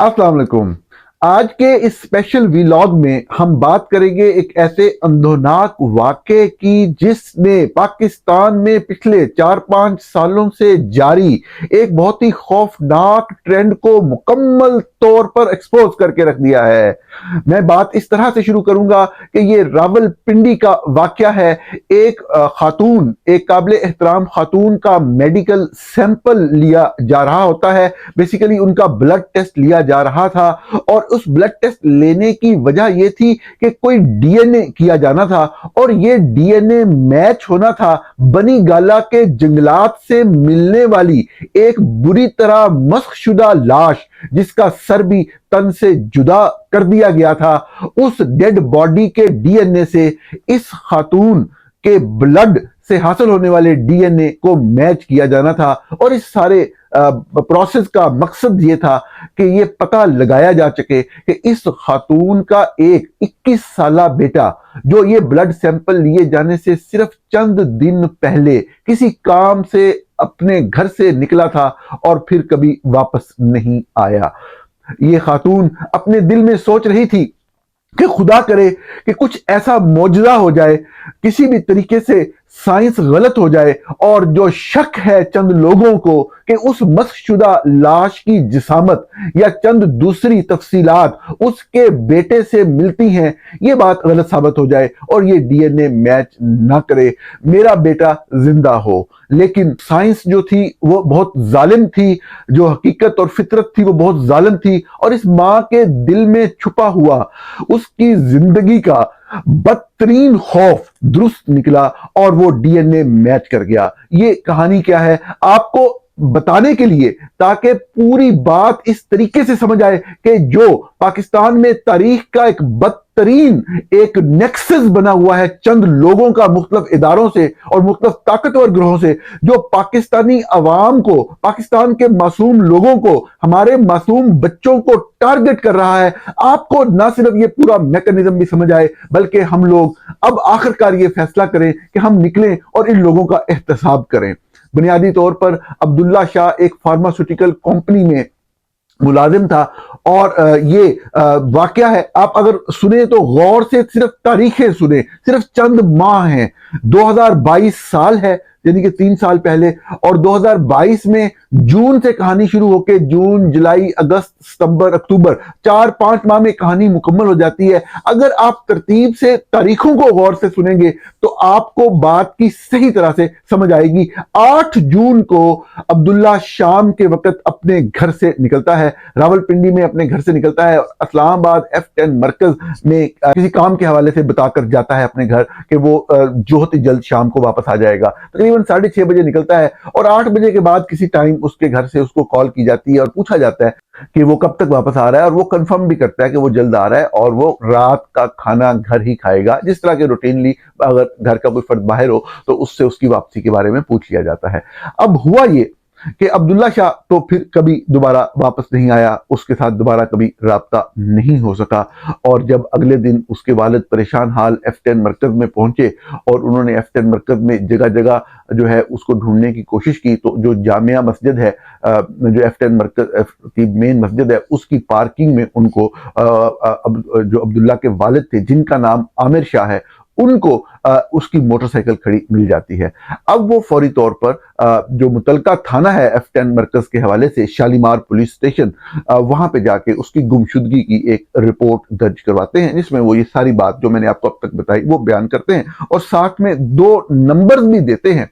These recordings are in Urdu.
السلام علیکم۔ آج کے اس اسپیشل ویلاگ میں ہم بات کریں گے ایک ایسے اندھوناک واقعے کی جس نے پاکستان میں پچھلے 4-5 سالوں سے جاری ایک بہت ہی خوفناک ٹرینڈ کو مکمل طور پر ایکسپوز کر کے رکھ دیا ہے۔ میں بات اس طرح سے شروع کروں گا کہ یہ راول پنڈی کا واقعہ ہے۔ ایک خاتون، ایک قابل احترام خاتون کا میڈیکل سیمپل لیا جا رہا ہوتا ہے۔ بیسیکلی ان کا بلڈ ٹیسٹ لیا جا رہا تھا اور اس بلڈ ٹیسٹ لینے کی وجہ یہ تھی کہ کوئی ڈی این اے کیا جانا تھا اور یہ ڈی این اے میچ ہونا تھا بنی گالا کے جنگلات سے ملنے والی ایک بری طرح مسخ شدہ لاش جس کا سر بھی تن سے جدا کر دیا گیا تھا۔ اس ڈیڈ باڈی کے ڈی این اے سے اس خاتون کے بلڈ سے حاصل ہونے والے ڈی این اے کو میچ کیا جانا تھا اور اس سارے پروسیس کا مقصد یہ تھا کہ یہ پتہ لگایا جا سکے کہ اس خاتون کا ایک 21 سالہ بیٹا جو یہ بلڈ سیمپل لیے جانے سے صرف چند دن پہلے کسی کام سے اپنے گھر سے نکلا تھا اور پھر کبھی واپس نہیں آیا۔ یہ خاتون اپنے دل میں سوچ رہی تھی کہ خدا کرے کہ کچھ ایسا معجزہ ہو جائے، کسی بھی طریقے سے سائنس غلط ہو جائے اور جو شک ہے چند لوگوں کو کہ اس مسخ شدہ لاش کی جسامت یا چند دوسری تفصیلات اس کے بیٹے سے ملتی ہیں، یہ بات غلط ثابت ہو جائے اور یہ ڈی این اے میچ نہ کرے، میرا بیٹا زندہ ہو۔ لیکن سائنس جو تھی وہ بہت ظالم تھی، جو حقیقت اور فطرت تھی وہ بہت ظالم تھی، اور اس ماں کے دل میں چھپا ہوا اس کی زندگی کا بدترین خوف درست نکلا اور وہ ڈی این اے میچ کر گیا۔ یہ کہانی کیا ہے آپ کو بتانے کے لیے، تاکہ پوری بات اس طریقے سے سمجھ آئے کہ جو پاکستان میں تاریخ کا ایک بدترین ایک نیکسس بنا ہوا ہے چند لوگوں کا، مختلف اداروں سے اور مختلف طاقتور گروہوں سے، جو پاکستانی عوام کو، پاکستان کے معصوم لوگوں کو، ہمارے معصوم بچوں کو ٹارگٹ کر رہا ہے۔ آپ کو نہ صرف یہ پورا میکانزم بھی سمجھ آئے بلکہ ہم لوگ اب آخرکار یہ فیصلہ کریں کہ ہم نکلیں اور ان لوگوں کا احتساب کریں۔ بنیادی طور پر عبداللہ شاہ ایک فارماسیوٹیکل کمپنی میں ملازم تھا اور یہ واقعہ ہے، آپ اگر سنیں تو غور سے صرف تاریخیں سنیں، صرف چند ماہ ہیں۔ 2022 سال ہے، یعنی کہ 3 سال پہلے، اور 2022 میں جون سے کہانی شروع ہو کے جون، جولائی، اگست، ستمبر، اکتوبر، 4-5 ماہ میں کہانی مکمل ہو جاتی ہے۔ اگر آپ ترتیب سے تاریخوں کو غور سے سنیں گے تو آپ کو بات کی صحیح طرح سے سمجھ آئے گی۔ 8 جون کو عبداللہ شام کے وقت اپنے گھر سے نکلتا ہے، راول پنڈی میں اپنے گھر سے نکلتا ہے، اسلام آباد F10 مرکز میں کسی کام کے حوالے سے بتا کر جاتا ہے اپنے گھر کہ وہ بہت ہی جلد شام کو واپس آ جائے گا۔ تقریباً 6:30 بجے نکلتا ہے اور 8 بجے کے بعد کسی ٹائم اس کے گھر سے اس کو کال کی جاتی ہے اور پوچھا جاتا ہے کہ وہ کب تک واپس آ رہا ہے، اور وہ کنفرم بھی کرتا ہے کہ وہ جلد آ رہا ہے اور وہ رات کا کھانا گھر ہی کھائے گا، جس طرح کے روٹینلی اگر گھر کا کوئی فرد باہر ہو تو اس سے اس کی واپسی کے بارے میں پوچھ لیا جاتا ہے۔ اب ہوا یہ کہ عبداللہ شاہ تو پھر کبھی دوبارہ واپس نہیں آیا، اس کے ساتھ دوبارہ کبھی رابطہ نہیں ہو سکا، اور جب اگلے دن اس کے والد پریشان حال F10 مرکز میں پہنچے اور انہوں نے F10 مرکز میں جگہ جگہ جو ہے اس کو ڈھونڈنے کی کوشش کی، تو جو جامعہ مسجد ہے، جو F10 مرکز کی مین مسجد ہے، اس کی پارکنگ میں ان کو جو عبداللہ کے والد تھے جن کا نام عامر شاہ ہے، ان کو اس کی موٹر سائیکل کھڑی مل جاتی ہے۔ اب وہ فوری طور پر جو متعلقہ تھانہ ہے F10 مرکز کے حوالے سے، شالیمار پولیس اسٹیشن، وہاں پہ جا کے اس کی گمشدگی کی ایک رپورٹ درج کرواتے ہیں، جس میں وہ یہ ساری بات جو میں نے آپ کو اب تک بتائی وہ بیان کرتے ہیں، اور ساتھ میں 2 نمبرز بھی دیتے ہیں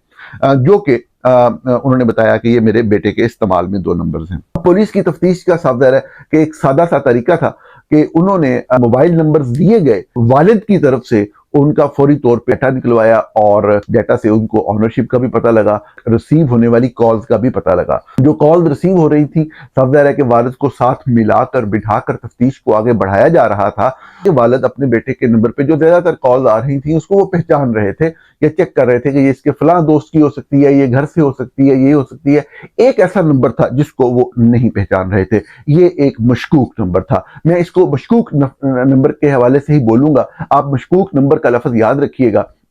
جو کہ انہوں نے بتایا کہ یہ میرے بیٹے کے استعمال میں 2 نمبرز ہیں۔ پولیس کی تفتیش کا صاف ظاہر ہے کہ ایک سادہ سا طریقہ تھا کہ انہوں نے موبائل نمبرز دیے گئے والد کی طرف سے ان کا فوری طور پہ ڈیٹا نکلوایا، اور ڈیٹا سے ان کو آنرشپ کا بھی پتہ لگا، ریسیو ہونے والی کالز کا بھی پتہ لگا۔ جو کال ریسیو ہو رہی تھی، صاف ظاہر ہے کہ والد کو ساتھ ملا کر بٹھا کر تفتیش کو آگے بڑھایا جا رہا تھا کہ والد اپنے بیٹے کے نمبر پہ جو زیادہ تر کالز آ رہی تھیں اس کو وہ پہچان رہے تھے یا چیک کر رہے تھے کہ یہ اس کے فلاں دوست کی ہو سکتی ہے، یہ گھر سے ہو سکتی ہے، یہ ہو سکتی ہے۔ ایک ایسا نمبر تھا جس کو وہ نہیں پہچان رہے تھے، یہ ایک مشکوک نمبر تھا۔ میں اس کو مشکوک نمبر کے حوالے سے ہی بولوں گا، آپ مشکوک نمبر کا لفظ یاد رکھیے گا۔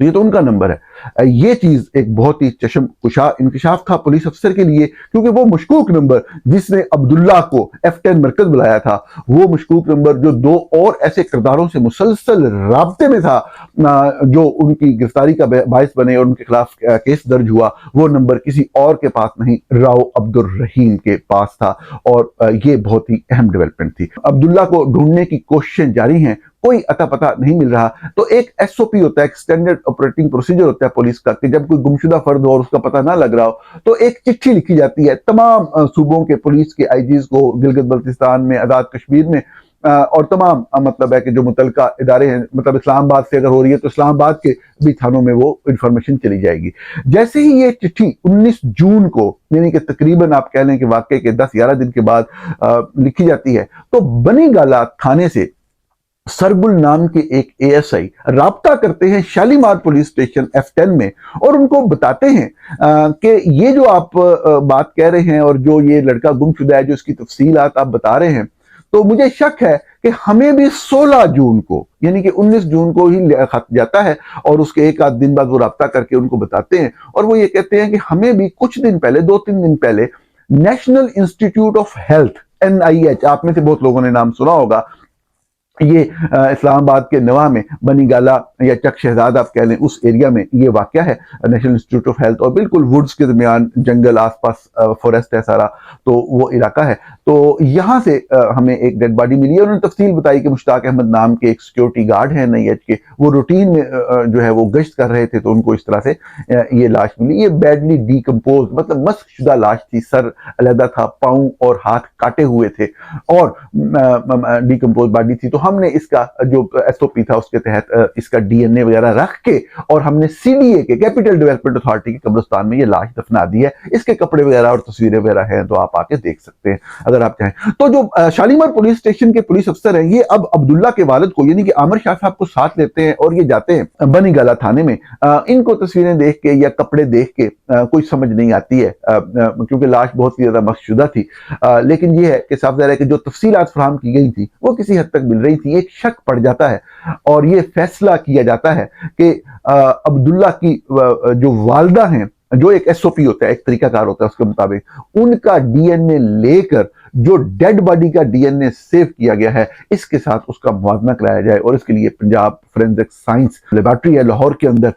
تو یہ تو ان کا نمبر ہے۔ یہ چیز ایک بہت ہی چشم کشا انکشاف تھا پولیس افسر کے لیے، کیونکہ وہ مشکوک نمبر جس نے عبداللہ کو F10 مرکز بلایا تھا، وہ مشکوک نمبر جو دو اور ایسے کرداروں سے مسلسل رابطے میں تھا جو ان کی گرفتاری کا باعث بنے اور ان کے خلاف کیس درج ہوا، وہ نمبر کسی اور کے پاس نہیں، راؤ عبد الرحیم کے پاس تھا، اور یہ بہت ہی اہم ڈیولپمنٹ تھی۔ عبداللہ کو ڈھونڈنے کی کوششیں جاری ہیں، کوئی اتا پتہ نہیں مل رہا۔ تو ایک ایس او پی ہوتا ہے، ایک سٹینڈرڈ آپریٹنگ پروسیجر ہوتا ہے پولیس کا، کہ جب کوئی گمشدہ فرد ہو اور اس کا پتہ نہ لگ رہا ہو تو ایک چٹھی لکھی جاتی ہے تمام صوبوں کے پولیس کے آئی جیز کو، گلگت بلتستان میں، آزاد کشمیر میں، اور تمام مطلب ہے کہ جو متعلقہ ادارے ہیں، مطلب اسلام آباد سے اگر ہو رہی ہے تو اسلام آباد کے بھی تھانوں میں وہ انفارمیشن چلی جائے گی۔ جیسے ہی یہ چٹھی 19 جون کو، یعنی کہ تقریباً آپ کہہ لیں کہ واقعے کے 10-11 دن کے بعد لکھی جاتی ہے، تو بنی گالہ تھانے سے سرگل نام کے ایک اے ایس آئی رابطہ کرتے ہیں شالیمار پولیس اسٹیشن F10 میں، اور ان کو بتاتے ہیں کہ یہ جو آپ بات کہہ رہے ہیں اور جو یہ لڑکا گم شدہ ہے، جو اس کی تفصیلات آپ بتا رہے ہیں، تو مجھے شک ہے کہ ہمیں بھی 16 جون کو، یعنی کہ 19 جون کو ہی خط جاتا ہے، اور اس کے ایک آدھ دن بعد وہ رابطہ کر کے ان کو بتاتے ہیں، اور وہ یہ کہتے ہیں کہ ہمیں بھی کچھ دن پہلے، 2-3 دن پہلے، national institute of health NIH، آپ میں سے بہت لوگوں نے نام سنا ہوگا، یہ اسلام آباد کے نواح میں بنی گالہ یا چک شہزاد آپ کہہ لیں، اس ایریا میں یہ واقعہ ہے، نیشنل انسٹیٹیوٹ آف ہیلتھ، اور بالکل ووڈز کے درمیان، جنگل آس پاس فوریسٹ ہے سارا، تو وہ علاقہ ہے۔ تو یہاں سے ہمیں ایک ڈیڈ باڈی ملی ہے، انہوں نے تفصیل بتائی کہ مشتاق احمد نام کے ایک سیکیورٹی گارڈ ہیں NIH کے، وہ روٹین میں جو ہے وہ گشت کر رہے تھے، تو ان کو اس طرح سے یہ لاش ملی۔ یہ بیڈلی ڈیکمپوز، مطلب مسخ شدہ لاش تھی، سر علیحدہ تھا، پاؤں اور ہاتھ کاٹے ہوئے تھے، اور ڈیکمپوز باڈی تھی۔ تو ہم نے اس کا جو ایس او پی تھا اس کے تحت اس کا DNA وغیرہ رکھ کے، اور ہم نے CDA کے، کیپٹل ڈیولپمنٹ اتھارٹی کے قبرستان میں یہ لاش دفنا دی ہے۔ اس کے کپڑے وغیرہ اور تصویریں وغیرہ ہیں، تو آپ آ کے دیکھ سکتے ہیں اگر آپ چاہیں تو۔ جو شالیمار پولیس اسٹیشن کے پولیس افسر ہیں، یہ اب عبداللہ کے والد کو، یعنی کہ عامر شاہ صاحب کو ساتھ لیتے ہیں، اور یہ جاتے ہیں بنی گالہ تھانے میں۔ ان کو تصویریں دیکھ کے یا کپڑے دیکھ کے کوئی سمجھ نہیں آتی ہے، کیونکہ لاش بہت ہی زیادہ مخشودہ تھی، لیکن یہ ہے کہ صاف ظاہر ہے کہ جو تفصیلات فراہم کی گئی تھی وہ کسی حد تک مل رہی تھی۔ ایک شک پڑ جاتا ہے، اور یہ فیصلہ کیا جاتا ہے کہ عبداللہ کی جو والدہ ہیں، جو ایک ایس او پی ہوتا ہے، ایک طریقہ کار ہوتا ہے، اس کے مطابق ان کا DNA لے کر جو ڈیڈ باڈی کا DNA سیو کیا گیا ہے، اس کے ساتھ اس کا موازنہ کرایا جائے، اور اس کے لیے پنجاب فورینزک سائنس لیبارٹری ہے لاہور کے اندر،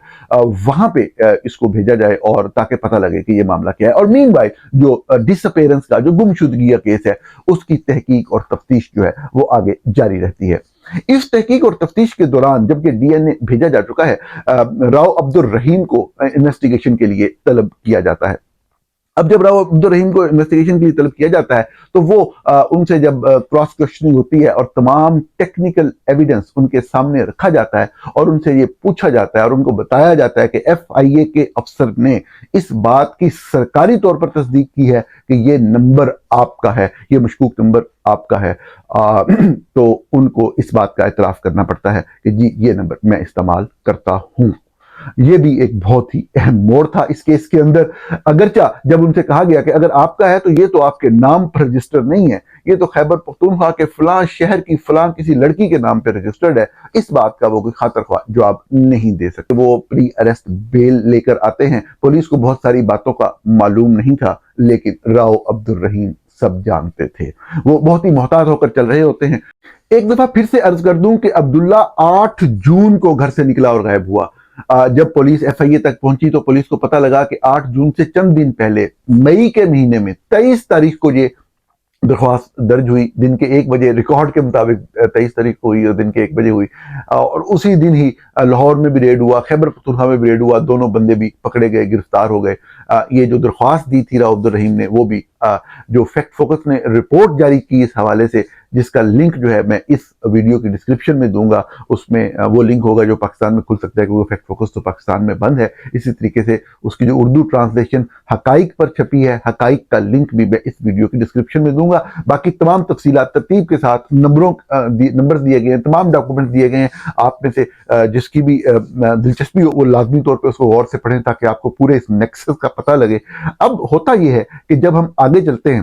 وہاں پہ اس کو بھیجا جائے، اور تاکہ پتہ لگے کہ یہ معاملہ کیا ہے۔ اور مین بھائی جو ڈس اپیرنس کا، جو گمشدگی کا کیس ہے، اس کی تحقیق اور تفتیش جو ہے وہ آگے جاری رہتی ہے۔ اس تحقیق اور تفتیش کے دوران جبکہ DNA بھیجا جا چکا ہے، راؤ عبد الرحیم کو انویسٹیگیشن کے لیے طلب کیا جاتا ہے۔ اب جب راؤ عبد الرحیم کو انویسٹیگیشن کے لیے طلب کیا جاتا ہے، تو وہ ان سے جب کراس کوشچننگ ہوتی ہے اور تمام ٹیکنیکل ایویڈنس ان کے سامنے رکھا جاتا ہے، اور ان سے یہ پوچھا جاتا ہے اور ان کو بتایا جاتا ہے کہ FIA کے افسر نے اس بات کی سرکاری طور پر تصدیق کی ہے کہ یہ نمبر آپ کا ہے، یہ مشکوک نمبر آپ کا ہے، تو ان کو اس بات کا اعتراف کرنا پڑتا ہے کہ جی یہ نمبر میں استعمال کرتا ہوں۔ یہ بھی ایک بہت ہی اہم موڑ تھا اس کیس کے اندر، اگرچہ جب ان سے کہا گیا کہ اگر آپ کا ہے تو یہ تو آپ کے نام پر رجسٹر نہیں ہے، یہ تو خیبر پختونخوا کے فلاں شہر کی فلاں کسی لڑکی کے نام پہ رجسٹرڈ ہے، اس بات کا وہ کوئی خاطر خواہ جواب نہیں دے سکتے۔ وہ پری اریسٹ بیل لے کر آتے ہیں، پولیس کو بہت ساری باتوں کا معلوم نہیں تھا، لیکن راؤ عبد الرحیم سب جانتے تھے، وہ بہت ہی محتاط ہو کر چل رہے ہوتے ہیں۔ ایک دفعہ پھر سے عرض کر دوں کہ عبداللہ 8 جون کو گھر سے نکلا اور غائب ہوا۔ جب پولیس FIA تک پہنچی تو پولیس کو پتہ لگا کہ 8 جون سے چند دن پہلے، مئی کے مہینے میں 23 تاریخ کو یہ درخواست درج ہوئی، دن کے 1 بجے، ریکارڈ کے مطابق 23 تاریخ کو ہوئی اور دن کے 1 بجے ہوئی، اور اسی دن ہی لاہور میں بھی ریڈ ہوا، خیبر پختونخوا میں بھی ریڈ ہوا، دونوں بندے بھی پکڑے گئے، گرفتار ہو گئے۔ یہ جو درخواست دی تھی راؤ عبد الرحیم نے، وہ بھی جو فیکٹ فوکس نے رپورٹ جاری کی اس حوالے سے، جس کا لنک جو ہے میں اس ویڈیو کی ڈسکرپشن میں دوں گا، اس میں وہ لنک ہوگا جو پاکستان میں کھل سکتا ہے، کیونکہ فیکٹ فوکس تو پاکستان میں بند ہے۔ اسی طریقے سے اس کی جو اردو ٹرانسلیشن حقائق پر چھپی ہے، حقائق کا لنک بھی میں اس ویڈیو کی ڈسکرپشن میں دوں گا۔ باقی تمام تفصیلات ترتیب کے ساتھ، نمبرز دیے گئے ہیں، تمام ڈاکومنٹ دیے گئے ہیں، آپ میں سے جس کی بھی دلچسپی ہو وہ لازمی طور پہ اس کو غور سے پڑھیں تاکہ آپ کو پورے اس نیکسس کا پتہ لگے۔ اب ہوتا یہ ہے کہ جب ہم آگے چلتے ہیں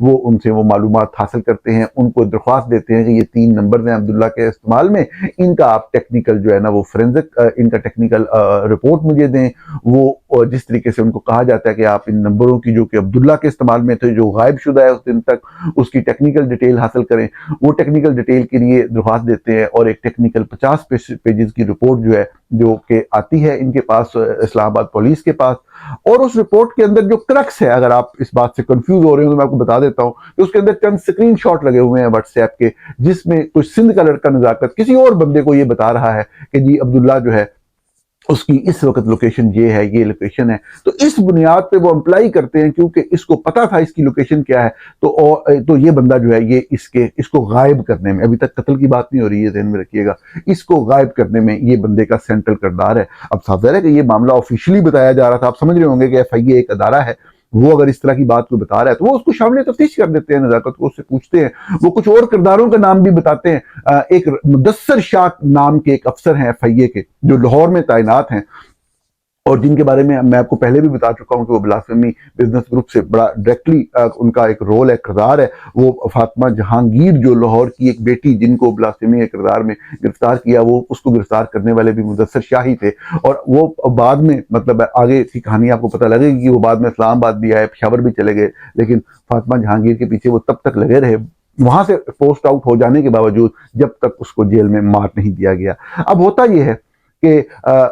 وہ ان سے وہ معلومات حاصل کرتے ہیں، ان کو درخواست دیتے ہیں کہ یہ 3 نمبر ہیں عبداللہ کے استعمال میں، ان کا آپ ٹیکنیکل جو ہے نا وہ فورینزک ان کا ٹیکنیکل رپورٹ مجھے دیں۔ وہ جس طریقے سے ان کو کہا جاتا ہے کہ آپ ان نمبروں کی جو کہ عبداللہ کے استعمال میں تھے، جو غائب شدہ ہے اس دن تک، اس کی ٹیکنیکل ڈیٹیل حاصل کریں۔ وہ ٹیکنیکل ڈیٹیل کے لیے درخواست دیتے ہیں اور ایک ٹیکنیکل 50 پیجز کی رپورٹ جو ہے جو کہ آتی ہے ان کے پاس، اسلام آباد پولیس کے پاس۔ اور اس رپورٹ کے اندر جو کرکس ہے، اگر آپ اس بات سے کنفیوز ہو رہے ہیں تو میں آپ کو بتا دیتا ہوں کہ اس کے اندر چند سکرین شاٹ لگے ہوئے ہیں واٹس ایپ کے، جس میں کچھ سندھ کا لڑکا نزاکت کسی اور بندے کو یہ بتا رہا ہے کہ جی عبداللہ جو ہے اس کی اس وقت لوکیشن یہ ہے، یہ لوکیشن ہے۔ تو اس بنیاد پہ وہ امپلائی کرتے ہیں، کیونکہ اس کو پتا تھا اس کی لوکیشن کیا ہے، تو یہ بندہ جو ہے یہ اس کو غائب کرنے میں، ابھی تک قتل کی بات نہیں ہو رہی ہے، ذہن میں رکھیے گا، اس کو غائب کرنے میں یہ بندے کا سینٹرل کردار ہے۔ اب صاف ظاہر ہے کہ یہ معاملہ آفیشلی بتایا جا رہا تھا، آپ سمجھ رہے ہوں گے کہ ایف آئی اے ایک ادارہ ہے، وہ اگر اس طرح کی بات کو بتا رہا ہے تو وہ اس کو شامل تفتیش کر دیتے ہیں، نزاکت کو اس سے پوچھتے ہیں، وہ کچھ اور کرداروں کا نام بھی بتاتے ہیں۔ ایک مدثر شاہ نام کے ایک افسر ہیں ایف آئی اے کے جو لاہور میں تعینات ہیں، اور جن کے بارے میں آپ کو پہلے بھی بتا چکا ہوں کہ وہ بلاسفیمی بزنس گروپ سے بڑا ڈائریکٹلی ان کا ایک رول ہے، کردار ہے۔ وہ فاطمہ جہانگیر جو لاہور کی ایک بیٹی جن کو بلاسفیمی کے کردار میں گرفتار کیا، وہ اس کو گرفتار کرنے والے بھی مدثر شاہ ہی تھے، اور وہ بعد میں مطلب آگے کی کہانی آپ کو پتہ لگے گی کہ وہ بعد میں اسلام آباد بھی آئے، پشاور بھی چلے گئے، لیکن فاطمہ جہانگیر کے پیچھے وہ تب تک لگے رہے، وہاں سے پوسٹ آؤٹ ہو جانے کے باوجود، جب تک اس کو جیل میں مار نہیں دیا گیا۔ اب ہوتا یہ ہے کہ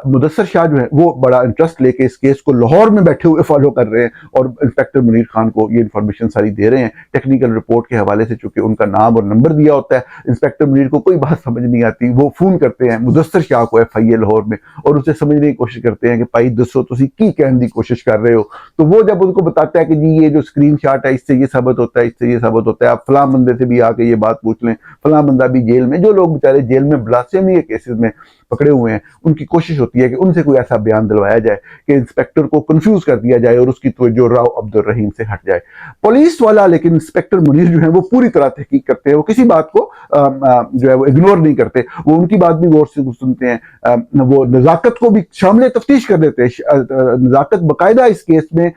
مدثر شاہ جو ہے وہ بڑا انٹرسٹ لے کے اس کیس کو لاہور میں بیٹھے ہوئے فالو کر رہے ہیں، اور انسپیکٹر منیر خان کو یہ انفارمیشن ساری دے رہے ہیں ٹیکنیکل رپورٹ کے حوالے سے، چونکہ ان کا نام اور نمبر دیا ہوتا ہے۔ انسپیکٹر منیر کو کوئی بات سمجھ نہیں آتی، وہ فون کرتے ہیں مدثر شاہ کو ایف آئی اے لاہور میں، اور اسے سمجھنے کی کوشش کرتے ہیں کہ بھائی دسو تسی کی کہنے کی کوشش کر رہے ہو۔ تو وہ جب ان کو بتاتا ہے کہ جی یہ جو اسکرین شاٹ ہے اس سے یہ ثابت ہوتا ہے، اس سے یہ ثابت ہوتا ہے، آپ فلاں بندے سے بھی آ کے یہ بات پوچھ لیں، فلاں بندہ بھی جیل میں، جو لوگ بیچارے جیل میں بلاسفیمی کے کیسز میں پکڑے ہوئے ہیں، ان کی کوشش ہوتی ہے کہ ان سے کوئی ایسا بیان دلوایا جائے کہ انسپیکٹر کو کنفیوز کر دیا جائے اور اس کی توجہ راؤ عبد الرحیم سے ہٹ جائے۔ پولیس والا لیکن انسپیکٹر منیر جو ہیں وہ پوری طرح تحقیق کرتے ہیں، وہ کسی بات کو جو ہے وہ اگنور نہیں کرتے، وہ ان کی بات بھی غور سے سنتے ہیں، وہ نزاکت کو بھی شامل تفتیش کر دیتے ہیں۔ نزاکت باقاعدہ اس کیس میں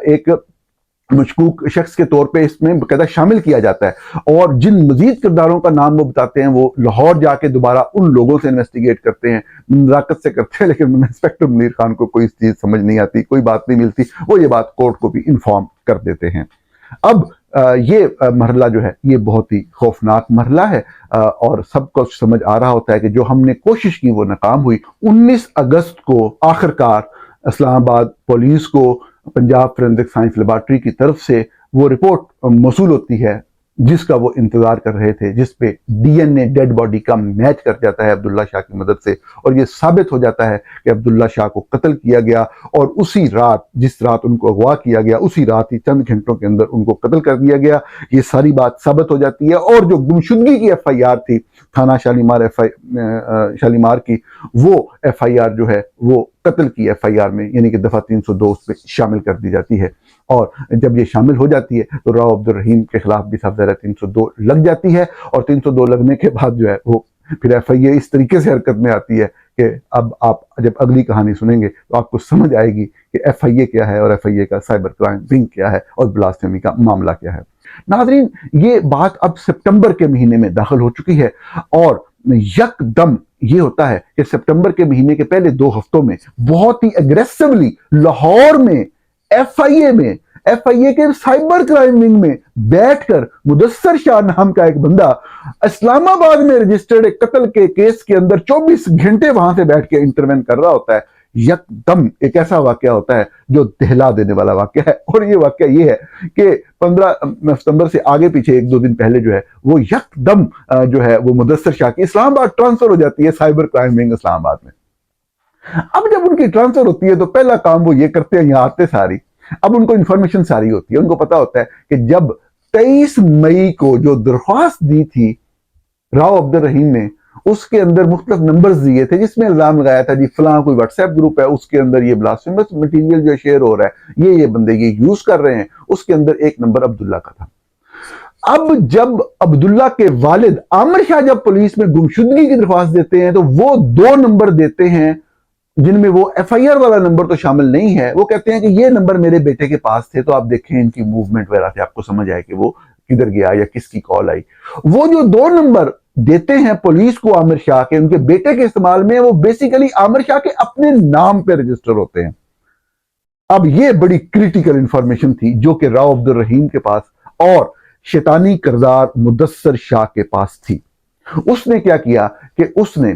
ایک مشکوک شخص کے طور پہ اس میں باقاعدہ شامل کیا جاتا ہے، اور جن مزید کرداروں کا نام وہ بتاتے ہیں وہ لاہور جا کے دوبارہ ان لوگوں سے انویسٹیگیٹ کرتے ہیں، نزاکت سے کرتے ہیں، لیکن انسپیکٹر منیر خان کو کوئی چیز سمجھ نہیں آتی، کوئی بات نہیں ملتی، وہ یہ بات کورٹ کو بھی انفارم کر دیتے ہیں۔ اب یہ مرحلہ جو ہے یہ بہت ہی خوفناک مرحلہ ہے، اور سب کو سمجھ آ رہا ہوتا ہے کہ جو ہم نے کوشش کی وہ ناکام ہوئی۔ 19 اگست کو آخرکار اسلام آباد پولیس کو پنجاب فورینزک سائنس لیبارٹری کی طرف سے وہ رپورٹ موصول ہوتی ہے جس کا وہ انتظار کر رہے تھے، جس پہ ڈی این اے ڈیڈ باڈی کا میچ کر جاتا ہے عبداللہ شاہ کی مدد سے، اور یہ ثابت ہو جاتا ہے کہ عبداللہ شاہ کو قتل کیا گیا، اور اسی رات جس رات ان کو اغوا کیا گیا اسی رات ہی چند گھنٹوں کے اندر ان کو قتل کر دیا گیا۔ یہ ساری بات ثابت ہو جاتی ہے، اور جو گمشدگی کی ایف آئی آر تھی تھانہ شالیمار کی، وہ ایف آئی آر جو ہے وہ قتل کی ایف آئی آر میں یعنی کہ دفعہ 302 پہ شامل کر دی جاتی ہے، اور جب یہ شامل ہو جاتی ہے تو راؤ عبد الرحیم کے خلاف بھی صاف ظاہر 302 لگ جاتی ہے، اور 302 لگنے کے بعد جو ہے وہ پھر ایف آئی اے اس طریقے سے حرکت میں آتی ہے کہ اب آپ جب اگلی کہانی سنیں گے تو آپ کو سمجھ آئے گی کہ ایف آئی اے کیا ہے، اور ایف آئی اے کا سائبر کرائم ونگ کیا ہے، اور بلاسفیمی کا معاملہ کیا ہے۔ ناظرین، یہ بات اب سپٹمبر کے مہینے میں داخل ہو چکی ہے، اور یک دم یہ ہوتا ہے کہ سپٹمبر کے مہینے کے پہلے 2 ہفتوں میں بہت ہی اگریسولی لاہور میں ایف آئی اے کے سائبر کرائم ونگ میں بیٹھ کر مدثر شاہ نام کا ایک بندہ اسلام آباد میں رجسٹرڈ ایک قتل کے کیس کے اندر 24 گھنٹے وہاں سے بیٹھ کے انٹروین کر رہا ہوتا ہے۔ یک دم ایک ایسا واقعہ ہوتا ہے جو دہلا دینے والا واقعہ ہے، اور یہ واقعہ یہ ہے کہ 15 ستمبر سے آگے پیچھے 1-2 دن پہلے جو ہے وہ یک دم جو ہے وہ مدثر شاہ کی اسلام آباد ٹرانسفر ہو جاتی ہے سائبر کرائم ونگ اسلام آباد میں۔ اب جب ان کی ٹرانسفر ہوتی ہے تو پہلا کام وہ یہ کرتے ہیں، یہاں آتے ساری اب ان کو انفارمیشن ساری ہوتی ہے، ان کو پتا ہوتا ہے کہ جب 23 مئی کو جو درخواست دی تھی راؤ عبد الرحیم نے، اس کے اندر مختلف نمبرز دیے تھے جس میں الزام لگایا تھا جی فلاں کوئی واٹس ایپ گروپ ہے، اس کے اندر یہ بلاسفیمس مٹیریل جو شیئر ہو رہا ہے، یہ بندے یہ یوز کر رہے ہیں، اس کے اندر ایک نمبر عبداللہ کا تھا۔ اب جب عبداللہ کے والد عامر شاہ جب پولیس میں گمشدگی کی درخواست دیتے ہیں تو وہ 2 نمبر دیتے ہیں جن میں وہ ایف آئی آر والا نمبر تو شامل نہیں ہے، وہ کہتے ہیں کہ یہ نمبر میرے بیٹے کے پاس تھے، تو آپ دیکھیں ان کی موومنٹ وغیرہ سے آپ کو سمجھ آئے کہ وہ کدھر گیا یا کس کی کال آئی۔ وہ جو 2 نمبر دیتے ہیں پولیس کو عامر شاہ کے ان کے بیٹے کے استعمال میں، وہ بیسیکلی عامر شاہ کے اپنے نام پہ رجسٹر ہوتے ہیں۔ اب یہ بڑی کریٹیکل انفارمیشن تھی جو کہ راؤ عبد الرحیم کے پاس اور شیطانی کردار مدثر شاہ کے پاس تھی۔ اس نے کیا کیا کہ اس نے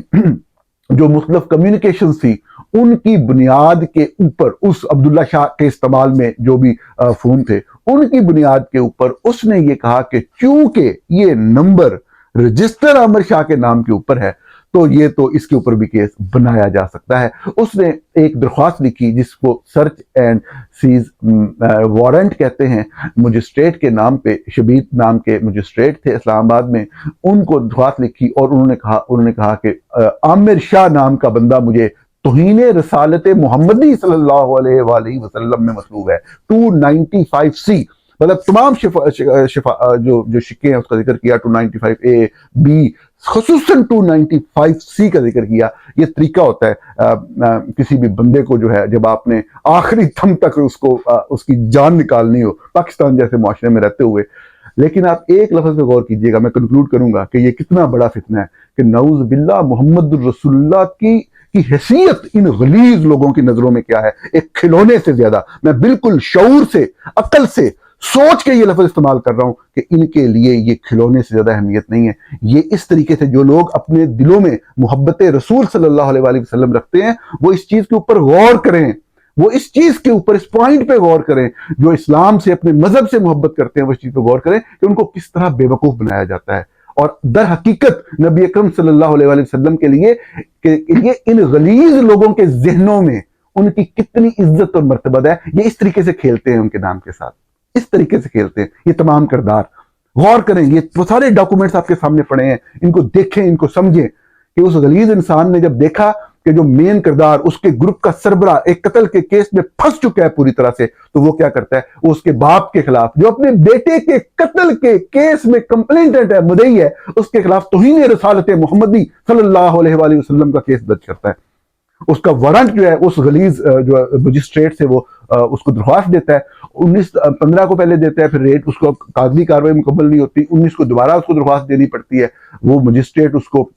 جو مختلف کمیونیکیشن تھی ان کی بنیاد کے اوپر، اس عبداللہ شاہ کے استعمال میں جو بھی فون تھے ان کی بنیاد کے اوپر اس نے یہ کہا کہ چونکہ یہ نمبر رجسٹر عامر شاہ کے نام کے اوپر ہے تو یہ تو اس کے اوپر بھی کیس بنایا جا سکتا ہے۔ اس نے ایک درخواست لکھی جس کو سرچ اینڈ سیز وارنٹ کہتے ہیں، مجسٹریٹ کے نام پہ، شبیر نام کے مجسٹریٹ تھے اسلام آباد میں، ان کو درخواست لکھی اور انہوں نے کہا کہ عامر شاہ نام کا بندہ مجھے توہین رسالت محمدی صلی اللہ علیہ وآلہ وسلم میں مطلوب ہے، 295C، مطلب تمام جو شکے ہیں اس کا ذکر کیا، 295A B، خصوصاً 295C کا ذکر کیا۔ یہ طریقہ ہوتا ہے کسی بھی بندے کو جو ہے جب آپ نے آخری دم تک اس کی جان نکالنی ہو، پاکستان جیسے معاشرے میں رہتے ہوئے۔ لیکن آپ ایک لفظ پہ غور کیجئے گا، میں کنکلوڈ کروں گا کہ یہ کتنا بڑا فتنہ ہے کہ نعوذ باللہ محمد الرسول اللہ کی حیثیت ان غلیظ لوگوں کی نظروں میں کیا ہے، ایک کھلونے سے زیادہ۔ میں بالکل شعور سے، عقل سے سوچ کے یہ لفظ استعمال کر رہا ہوں کہ ان کے لیے یہ کھلونے سے زیادہ اہمیت نہیں ہے۔ یہ اس طریقے سے جو لوگ اپنے دلوں میں محبت رسول صلی اللہ علیہ وآلہ وسلم رکھتے ہیں وہ اس چیز کے اوپر غور کریں، وہ اس چیز کے اوپر، اس پوائنٹ پہ غور کریں، جو اسلام سے، اپنے مذہب سے محبت کرتے ہیں وہ اس چیز پہ غور کریں کہ ان کو کس طرح بے وقوف بنایا جاتا ہے۔ اور در حقیقت نبی اکرم صلی اللہ علیہ وآلہ وسلم کے لیے ان غلیظ لوگوں کے ذہنوں میں ان کی کتنی عزت اور مرتبہ ہے، یہ اس طریقے سے کھیلتے ہیں ان کے نام کے ساتھ، اس طریقے سے کھیلتے ہیں یہ تمام کردار۔ غور کریں، یہ وہ سارے ڈاکومنٹس آپ کے سامنے پڑے ہیں، ان کو دیکھیں، ان کو سمجھیں کہ اس غلیظ انسان نے جب دیکھا کہ جو مین کردار اس کے گروپ کا سربراہ ایک قتل کے کیس میں پھنس چکا ہے پوری طرح سے، تو وہ کیا کرتا ہے، وہ اس کے باپ کے خلاف جو اپنے بیٹے کے قتل کے کیس میں کمپلینٹنٹ ہے، مدعی ہے، اس کے خلاف توہین رسالت محمدی صلی اللہ علیہ وآلہ وسلم کا کیس درج کرتا ہے۔ اس کا وارنٹ جو ہے اس غلیظ جو مجسٹریٹ سے وہ اس کو درخواست دیتا ہے، 15 کو پہلے دیتا ہے، پھر ریٹ اس کو قاضی کاروائی مکمل نہیں ہوتی، 19 کو دوبارہ اس کو درخواست دینی پڑتی ہے، وہ مجسٹریٹ اس کو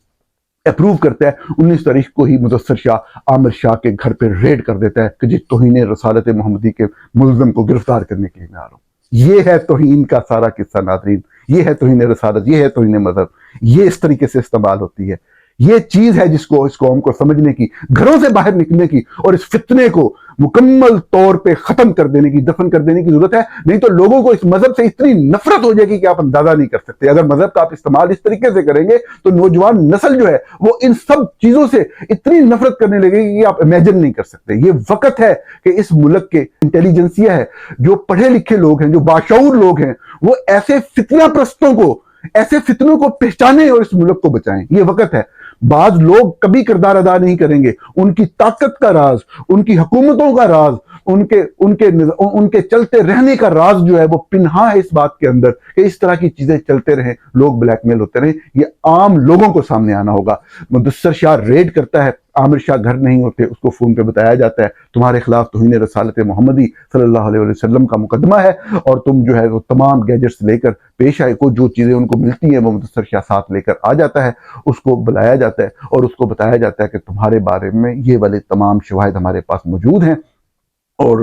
اپروو کرتا ہے، 19 تاریخ کو ہی مدثر شاہ عامر شاہ کے گھر پہ ریڈ کر دیتا ہے کہ جی توہین رسالت محمدی کے ملزم کو گرفتار کرنے کے لیے میں آ رہا ہوں۔ یہ ہے توہین کا سارا قصہ ناظرین، یہ ہے توہین رسالت، یہ ہے توہین مذہب، یہ اس طریقے سے استعمال ہوتی ہے۔ یہ چیز ہے جس کو اس قوم کو سمجھنے کی، گھروں سے باہر نکلنے کی اور اس فتنے کو مکمل طور پہ ختم کر دینے کی، دفن کر دینے کی ضرورت ہے، نہیں تو لوگوں کو اس مذہب سے اتنی نفرت ہو جائے گی کہ آپ اندازہ نہیں کر سکتے۔ اگر مذہب کا آپ استعمال اس طریقے سے کریں گے تو نوجوان نسل جو ہے وہ ان سب چیزوں سے اتنی نفرت کرنے لگے گی کہ آپ امیجن نہیں کر سکتے۔ یہ وقت ہے کہ اس ملک کے انٹیلیجنسیا ہے، جو پڑھے لکھے لوگ ہیں، جو باشعور لوگ ہیں، وہ ایسے فتنہ پرستوں کو، ایسے فتنوں کو پہچانیں اور اس ملک کو بچائیں۔ یہ وقت ہے۔ بعض لوگ کبھی کردار ادا نہیں کریں گے، ان کی طاقت کا راز، ان کی حکومتوں کا راز، ان کے چلتے رہنے کا راز جو ہے وہ پنہا ہے اس بات کے اندر کہ اس طرح کی چیزیں چلتے رہیں، لوگ بلیک میل ہوتے رہیں۔ یہ عام لوگوں کو سامنے آنا ہوگا۔ مدثر شاہ ریڈ کرتا ہے، عامر شاہ گھر نہیں ہوتے، اس کو فون پہ بتایا جاتا ہے تمہارے خلاف توہین رسالت محمدی صلی اللہ علیہ وسلم کا مقدمہ ہے، اور تم جو ہے وہ تمام گیجٹس لے کر پیش آئے، کو جو چیزیں ان کو ملتی ہیں وہ مدثر شاہ ساتھ لے کر آ جاتا ہے، اس کو بلایا جاتا ہے اور اس کو بتایا جاتا ہے کہ تمہارے بارے میں یہ والے تمام شواہد ہمارے پاس موجود ہیں، اور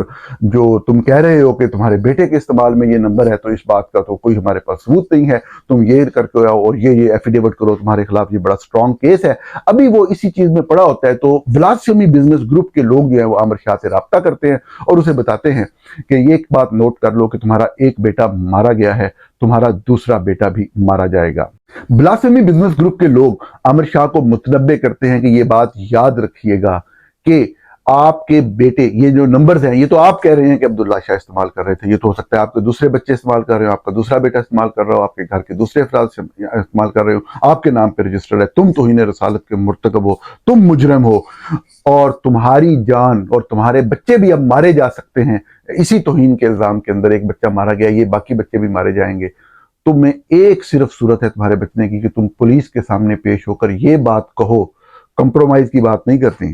جو تم کہہ رہے ہو کہ تمہارے بیٹے کے استعمال میں یہ نمبر ہے تو اس بات کا تو کوئی ہمارے پاس ثبوت نہیں ہے، تم یہ کر کے آؤ اور یہ ایفیڈیوٹ کرو، تمہارے خلاف یہ بڑا سٹرونگ کیس ہے۔ ابھی وہ اسی چیز میں پڑا ہوتا ہے تو بلاسفیمی بزنس گروپ کے لوگ جو ہیں وہ عامر شاہ سے رابطہ کرتے ہیں اور اسے بتاتے ہیں کہ یہ ایک بات نوٹ کر لو کہ تمہارا ایک بیٹا مارا گیا ہے، تمہارا دوسرا بیٹا بھی مارا جائے گا۔ بلاسفیمی بزنس گروپ کے لوگ عامر شاہ کو متنبع کرتے ہیں کہ یہ بات یاد رکھیے گا کہ آپ کے بیٹے، یہ جو نمبرز ہیں یہ تو آپ کہہ رہے ہیں کہ عبداللہ شاہ استعمال کر رہے تھے، یہ تو ہو سکتا ہے آپ کے دوسرے بچے استعمال کر رہے ہو، آپ کا دوسرا بیٹا استعمال کر رہا ہو، آپ کے گھر کے دوسرے افراد استعمال کر رہے ہو، آپ کے نام پہ رجسٹر ہے، تم توہین رسالت کے مرتکب ہو، تم مجرم ہو، اور تمہاری جان اور تمہارے بچے بھی اب مارے جا سکتے ہیں اسی توہین کے الزام کے اندر۔ ایک بچہ مارا گیا، یہ باقی بچے بھی مارے جائیں گے۔ تمہیں ایک صرف صورت ہے تمہارے بچنے کی کہ تم پولیس کے سامنے پیش ہو کر یہ بات کہو، کمپرومائز کی بات نہیں کرتی،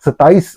27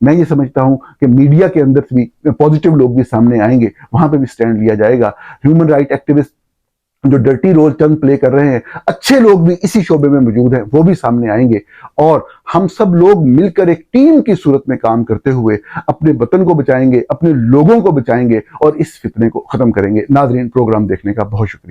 میں یہ سمجھتا ہوں کہ میڈیا کے اندر بھی پازیٹیو لوگ بھی سامنے آئیں گے، وہاں پہ بھی سٹینڈ لیا جائے گا۔ ہیومن رائٹ ایکٹیوسٹ جو ڈرٹی رول چند پلے کر رہے ہیں، اچھے لوگ بھی اسی شعبے میں موجود ہیں، وہ بھی سامنے آئیں گے، اور ہم سب لوگ مل کر ایک ٹیم کی صورت میں کام کرتے ہوئے اپنے وطن کو بچائیں گے، اپنے لوگوں کو بچائیں گے، اور اس فتنے کو ختم کریں گے۔ ناظرین، پروگرام دیکھنے کا بہت شکریہ۔